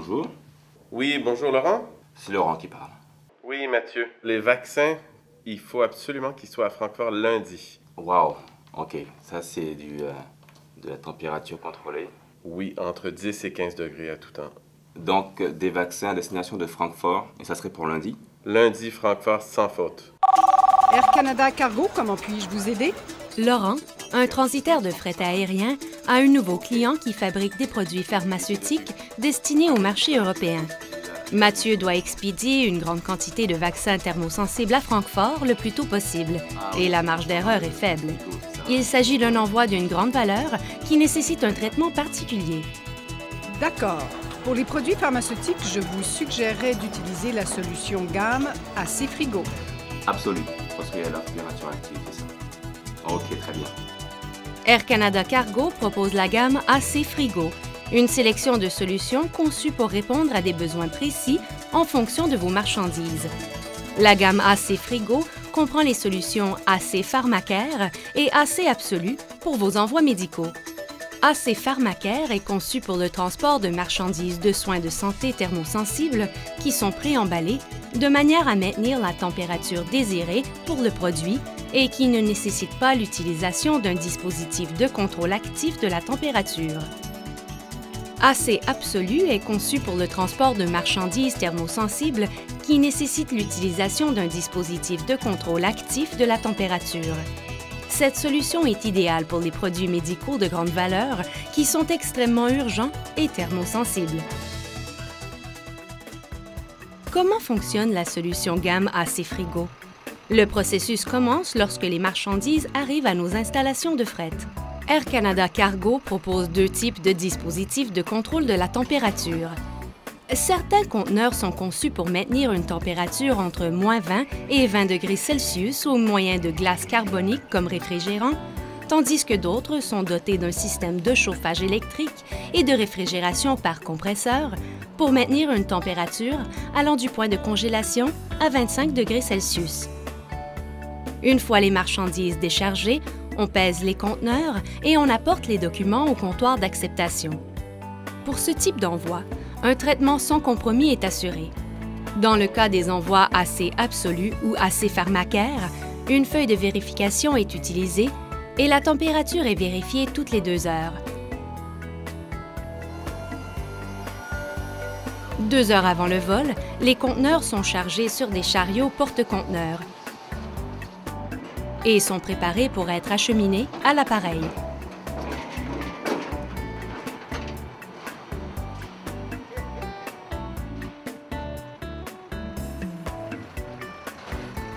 Bonjour, Oui, bonjour Laurent. c'est Laurent qui parle. Oui, Mathieu. Les vaccins, il faut absolument qu'ils soient à Francfort lundi. Waouh, ok, ça c'est de la température contrôlée. Oui, entre 10 et 15 degrés à tout temps. Donc des vaccins à destination de Francfort, et ça serait pour lundi? Lundi, Francfort sans faute. Air Canada Cargo, comment puis-je vous aider? Laurent, un transitaire de fret aérien, a un nouveau client qui fabrique des produits pharmaceutiques destinés au marché européen. Mathieu doit expédier une grande quantité de vaccins thermosensibles à Francfort le plus tôt possible, et la marge d'erreur est faible. Il s'agit d'un envoi d'une grande valeur qui nécessite un traitement particulier. D'accord. Pour les produits pharmaceutiques, je vous suggérerais d'utiliser la solution gamme AC Frigo. Absolu, parce qu'il y a la température active, c'est ça. Ok, très bien. Air Canada Cargo propose la gamme AC Frigo, une sélection de solutions conçues pour répondre à des besoins précis en fonction de vos marchandises. La gamme AC Frigo comprend les solutions AC Pharmacare et AC Absolu pour vos envois médicaux. AC Pharmacare est conçu pour le transport de marchandises de soins de santé thermosensibles qui sont préemballées de manière à maintenir la température désirée pour le produit et qui ne nécessite pas l'utilisation d'un dispositif de contrôle actif de la température. AC Absolu est conçu pour le transport de marchandises thermosensibles qui nécessitent l'utilisation d'un dispositif de contrôle actif de la température. Cette solution est idéale pour les produits médicaux de grande valeur qui sont extrêmement urgents et thermosensibles. Comment fonctionne la solution gamme AC Frigo? Le processus commence lorsque les marchandises arrivent à nos installations de fret. Air Canada Cargo propose deux types de dispositifs de contrôle de la température. Certains conteneurs sont conçus pour maintenir une température entre -20 et 20 degrés Celsius au moyen de glace carbonique comme réfrigérant, tandis que d'autres sont dotés d'un système de chauffage électrique et de réfrigération par compresseur pour maintenir une température allant du point de congélation à 25 degrés Celsius. Une fois les marchandises déchargées, on pèse les conteneurs et on apporte les documents au comptoir d'acceptation. Pour ce type d'envoi, un traitement sans compromis est assuré. Dans le cas des envois AC Absolu ou AC Pharmacare, une feuille de vérification est utilisée et la température est vérifiée toutes les 2 heures. 2 heures avant le vol, les conteneurs sont chargés sur des chariots porte-conteneurs et sont préparés pour être acheminés à l'appareil.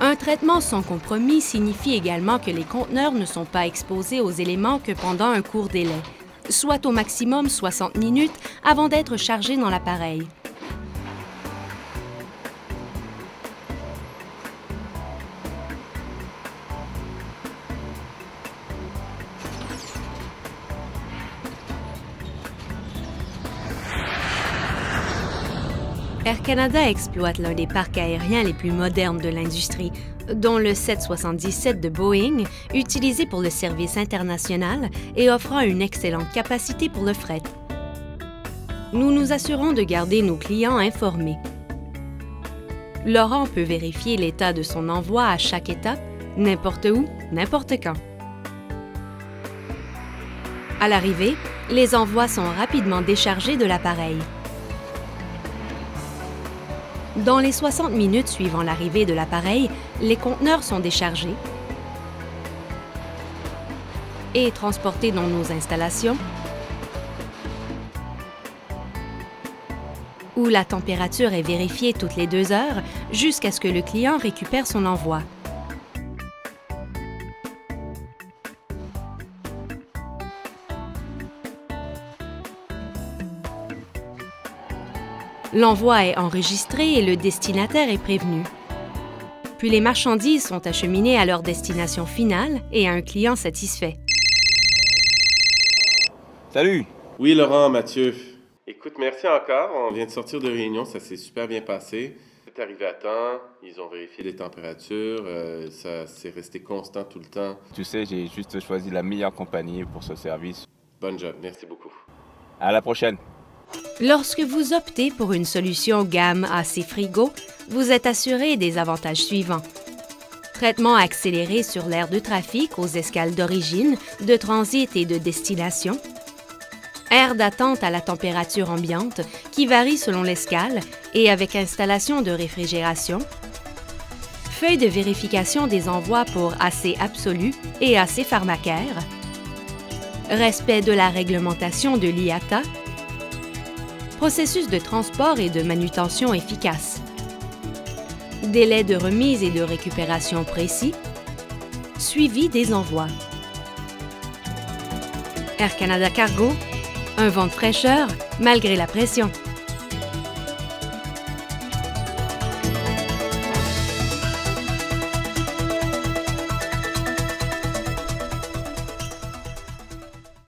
Un traitement sans compromis signifie également que les conteneurs ne sont pas exposés aux éléments que pendant un court délai, soit au maximum 60 minutes avant d'être chargés dans l'appareil. Air Canada exploite l'un des parcs aériens les plus modernes de l'industrie, dont le 777 de Boeing, utilisé pour le service international et offrant une excellente capacité pour le fret. Nous nous assurons de garder nos clients informés. Laurent peut vérifier l'état de son envoi à chaque étape, n'importe où, n'importe quand. À l'arrivée, les envois sont rapidement déchargés de l'appareil. Dans les 60 minutes suivant l'arrivée de l'appareil, les conteneurs sont déchargés et transportés dans nos installations où la température est vérifiée toutes les 2 heures jusqu'à ce que le client récupère son envoi. L'envoi est enregistré et le destinataire est prévenu. Puis les marchandises sont acheminées à leur destination finale et à un client satisfait. Salut! Oui, Laurent, Mathieu. Écoute, merci encore. On vient de sortir de réunion, ça s'est super bien passé. C'est arrivé à temps, ils ont vérifié les températures, ça s'est resté constant tout le temps. Tu sais, j'ai juste choisi la meilleure compagnie pour ce service. Bonne job, merci beaucoup. À la prochaine! Lorsque vous optez pour une solution gamme AC Frigo, vous êtes assuré des avantages suivants. Traitement accéléré sur l'aire de trafic aux escales d'origine, de transit et de destination. Aire d'attente à la température ambiante qui varie selon l'escale et avec installation de réfrigération. Feuille de vérification des envois pour AC Absolu et AC Pharmacare. Respect de la réglementation de l'IATA. Processus de transport et de manutention efficace. Délai de remise et de récupération précis. Suivi des envois. Air Canada Cargo, un vent de fraîcheur malgré la pression.